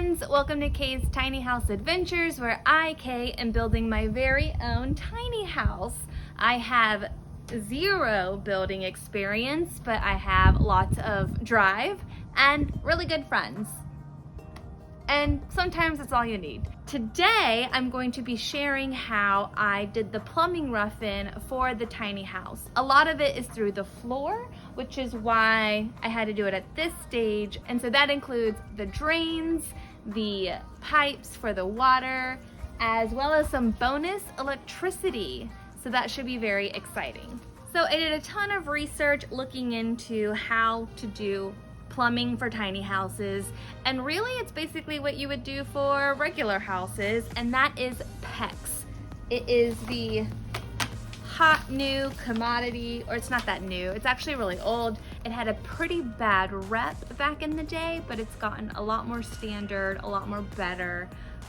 friends, welcome to Kay's Tiny House Adventures, where I, Kay, am building my very own tiny house. I have zero building experience, but I have lots of drive and really good friends. And sometimes it's all you need. Today, I'm going to be sharing how I did the plumbing rough-in for the tiny house. A lot of it is through the floor, which is why I had to do it at this stage. And so that includes the drains, the pipes for the water, as well as some bonus electricity. So that should be very exciting. So I did a ton of research looking into how to do plumbing for tiny houses, and really it's basically what you would do for regular houses, and that is PEX. It is the hot new commodity, or it's not that new, it's actually really old. It had a pretty bad rep back in the day, but it's gotten a lot more standard, a lot more better.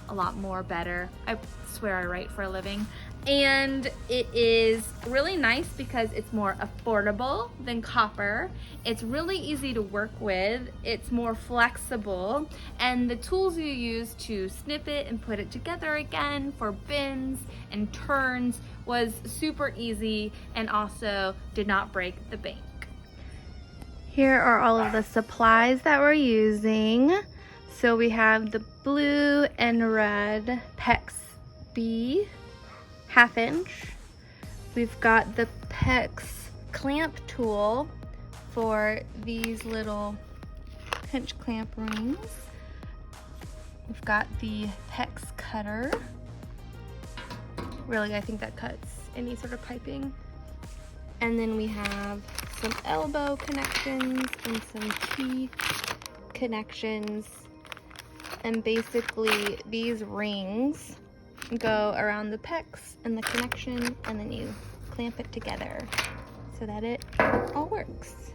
I swear I write for a living. And it is really nice because it's more affordable than copper. It's really easy to work with. It's more flexible. And the tools you use to snip it and put it together again for bins and turns was super easy and also did not break the bank. Here are all of the supplies that we're using. So we have the blue and red PEX-B 1/2 inch. We've got the PEX clamp tool for these little pinch clamp rings. We've got the PEX cutter. Really, I think that cuts any sort of piping. And then we have some elbow connections and some T connections. And basically these rings go around the PEX and the connection, and then you clamp it together so that it all works.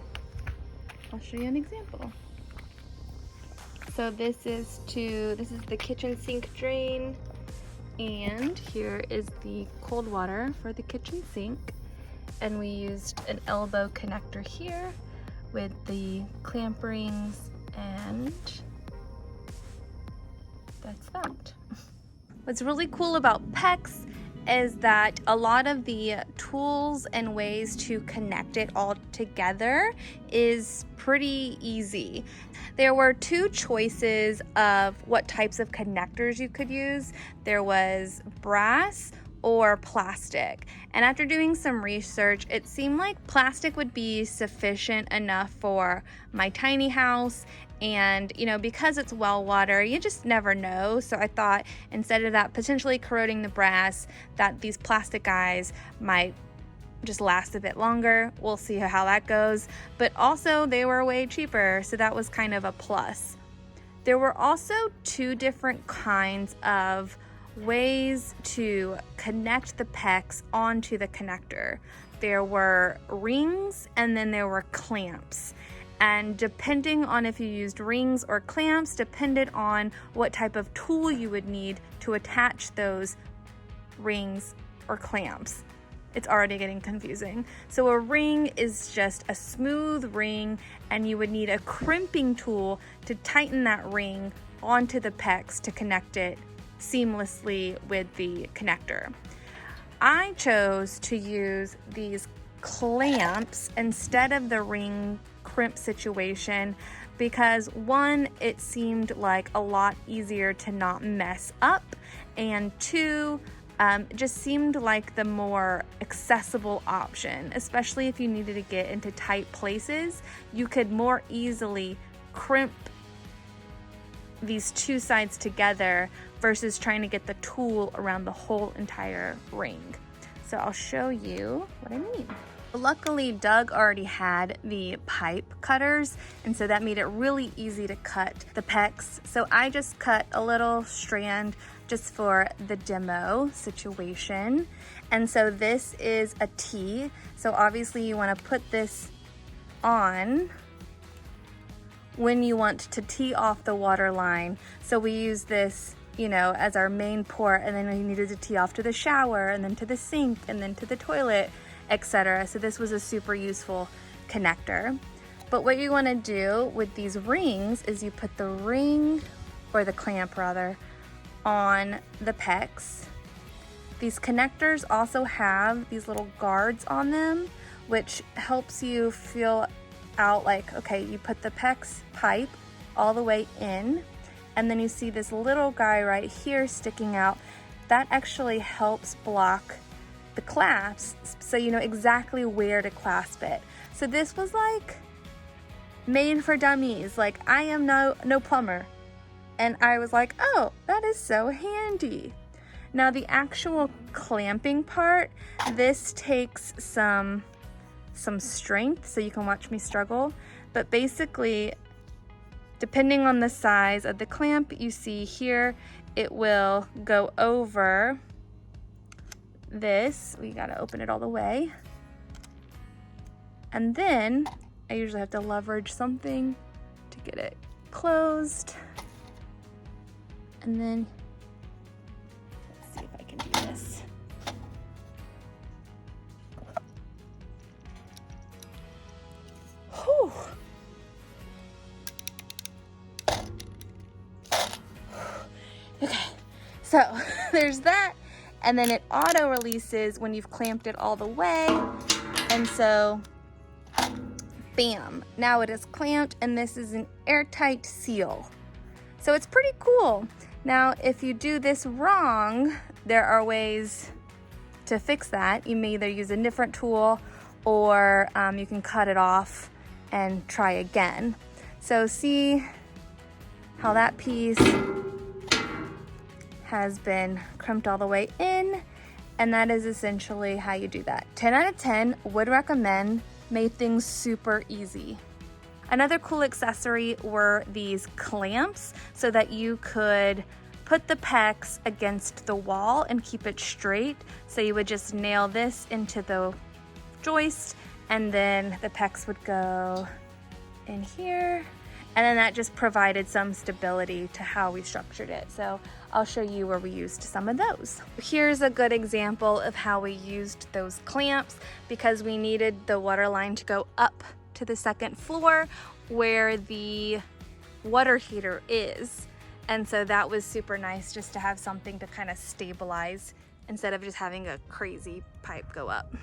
I'll show you an example. So this is the kitchen sink drain, and here is the cold water for the kitchen sink. And we used an elbow connector here with the clamp rings, and that's that. What's really cool about PEX is that a lot of the tools and ways to connect it all together is pretty easy. There were two choices of what types of connectors you could use. There was brass or plastic. And after doing some research, it seemed like plastic would be sufficient enough for my tiny house. And because it's well water, you just never know. So I thought instead of that potentially corroding the brass, that these plastic guys might just last a bit longer. We'll see how that goes. But also they were way cheaper, so that was kind of a plus. There were also two different kinds of ways to connect the PEX onto the connector. There were rings and then there were clamps. And depending on if you used rings or clamps, depended on what type of tool you would need to attach those rings or clamps. It's already getting confusing. So a ring is just a smooth ring, and you would need a crimping tool to tighten that ring onto the PEX to connect it seamlessly with the connector. I chose to use these clamps instead of the ring crimp situation because one, it seemed like a lot easier to not mess up, and two, it just seemed like the more accessible option, especially if you needed to get into tight places. You could more easily crimp these two sides together versus trying to get the tool around the whole entire ring. So I'll show you what I mean. Luckily, Doug already had the pipe cutters, and so that made it really easy to cut the PEX. So I just cut a little strand just for the demo situation. And so this is a T. So obviously you want to put this on when you want to tee off the water line. So we use this, as our main port, and then we needed to tee off to the shower, and then to the sink, and then to the toilet, etc. So this was a super useful connector. But what you want to do with these rings is you put the ring or the clamp rather, on the PEX. These connectors also have these little guards on them, which helps you feel out like, okay, you put the PEX pipe all the way in, and then you see this little guy right here sticking out. That actually helps block the clasps, so you know exactly where to clasp it. So this was like made for dummies. Like, I am no plumber, and I was like, oh, that is so handy. Now the actual clamping part, this takes some strength, so you can watch me struggle, but basically, depending on the size of the clamp, you see here, it will go over this. We gotta open it all the way. And then I usually have to leverage something to get it closed. And then, let's see if I can do this. Whew. Okay, so there's that, and then it auto releases when you've clamped it all the way, and so bam, now it is clamped, and this is an airtight seal. So it's pretty cool. Now, if you do this wrong, there are ways to fix that. You may either use a different tool, or you can cut it off and try again. So see how that piece has been crimped all the way in, and that is essentially how you do that. 10 out of 10, would recommend, made things super easy. Another cool accessory were these clamps so that you could put the PEX against the wall and keep it straight. So you would just nail this into the joist, and then the PEX would go in here, and then that just provided some stability to how we structured it. So I'll show you where we used some of those. Here's a good example of how we used those clamps, because we needed the water line to go up to the second floor where the water heater is. And so that was super nice just to have something to kind of stabilize instead of just having a crazy pipe go up.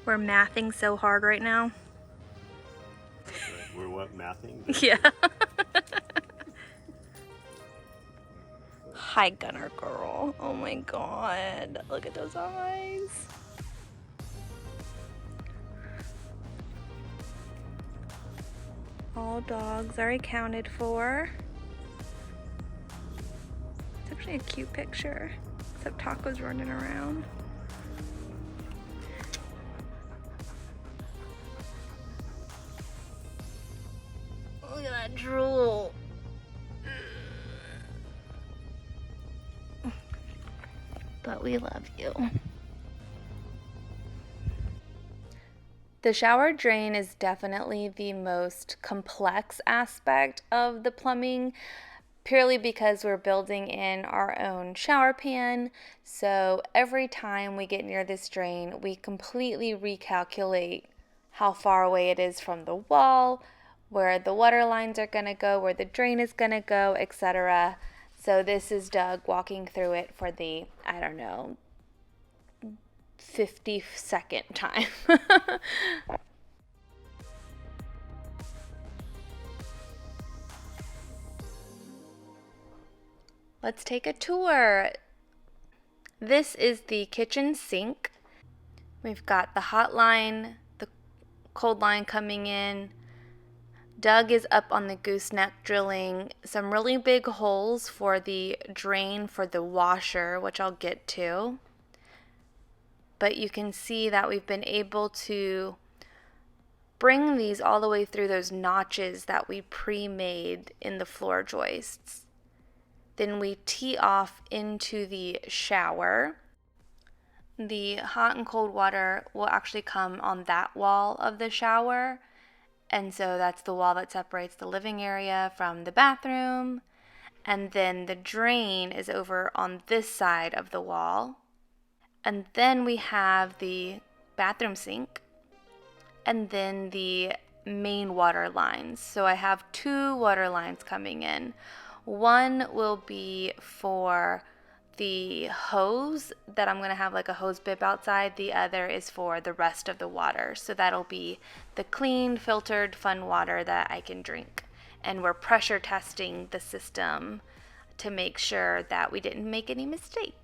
We're mathing so hard right now. We're what, mathing? Yeah. Hi, Gunner girl. Oh my God. Look at those eyes. All dogs are accounted for. It's actually a cute picture, except Taco's running around. Look at that drool. But we love you. The shower drain is definitely the most complex aspect of the plumbing, purely because we're building in our own shower pan. So every time we get near this drain, we completely recalculate how far away it is from the wall, where the water lines are going to go, where the drain is going to go, etc. So this is Doug walking through it for the, I don't know, 52nd time. Let's take a tour. This is the kitchen sink. We've got the hot line, the cold line coming in. Doug is up on the gooseneck drilling some really big holes for the drain for the washer, which I'll get to. But you can see that we've been able to bring these all the way through those notches that we pre-made in the floor joists. Then we tee off into the shower. The hot and cold water will actually come on that wall of the shower. And so that's the wall that separates the living area from the bathroom. And then the drain is over on this side of the wall. And then we have the bathroom sink, and then the main water lines. So I have 2 water lines coming in. One will be for the hose that I'm going to have like a hose bib outside. The other is for the rest of the water. So that'll be the clean, filtered, fun water that I can drink. And we're pressure testing the system to make sure that we didn't make any mistakes.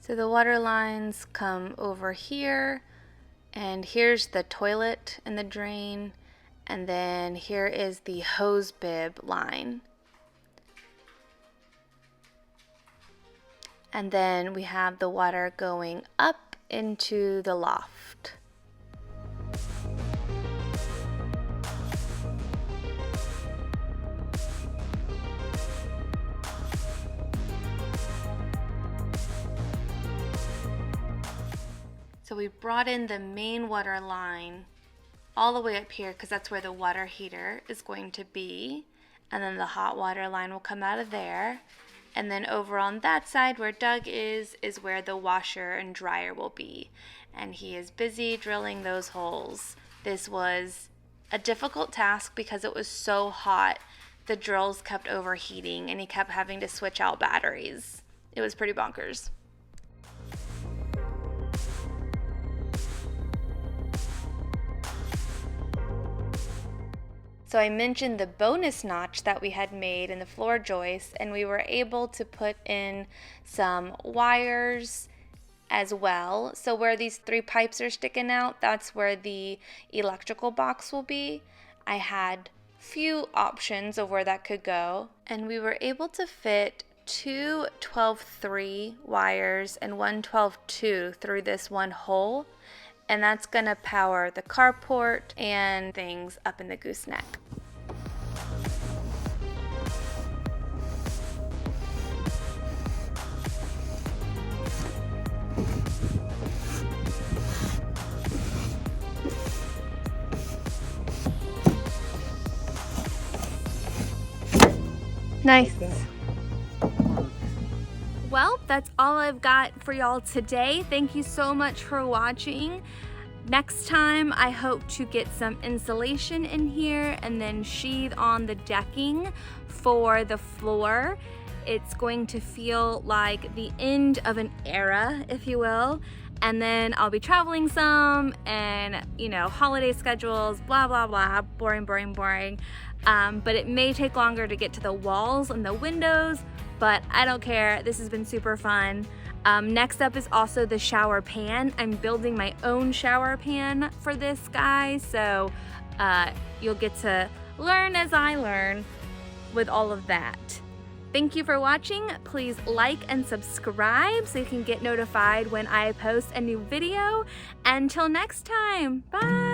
So the water lines come over here, and here's the toilet and the drain, and then here is the hose bib line. And then we have the water going up into the loft. So we brought in the main water line all the way up here because that's where the water heater is going to be. And then the hot water line will come out of there. And then over on that side where Doug is where the washer and dryer will be. And he is busy drilling those holes. This was a difficult task because it was so hot. The drills kept overheating and he kept having to switch out batteries. It was pretty bonkers. So I mentioned the bonus notch that we had made in the floor joist, and we were able to put in some wires as well. So where these 3 pipes are sticking out, that's where the electrical box will be. I had few options of where that could go, and we were able to fit 2 12-3 wires and 1 12-2 through this one hole. And that's going to power the carport and things up in the gooseneck. Nice. Well, that's all I've got for y'all today. Thank you so much for watching. Next time, I hope to get some insulation in here and then sheathe on the decking for the floor. It's going to feel like the end of an era, if you will. And then I'll be traveling some and, you know, holiday schedules, blah, blah, blah, boring, boring, boring. But it may take longer to get to the walls and the windows, but I don't care. This has been super fun. Next up is also the shower pan. I'm building my own shower pan for this guy, so you'll get to learn as I learn with all of that. Thank you for watching. Please like and subscribe so you can get notified when I post a new video. Until next time, bye!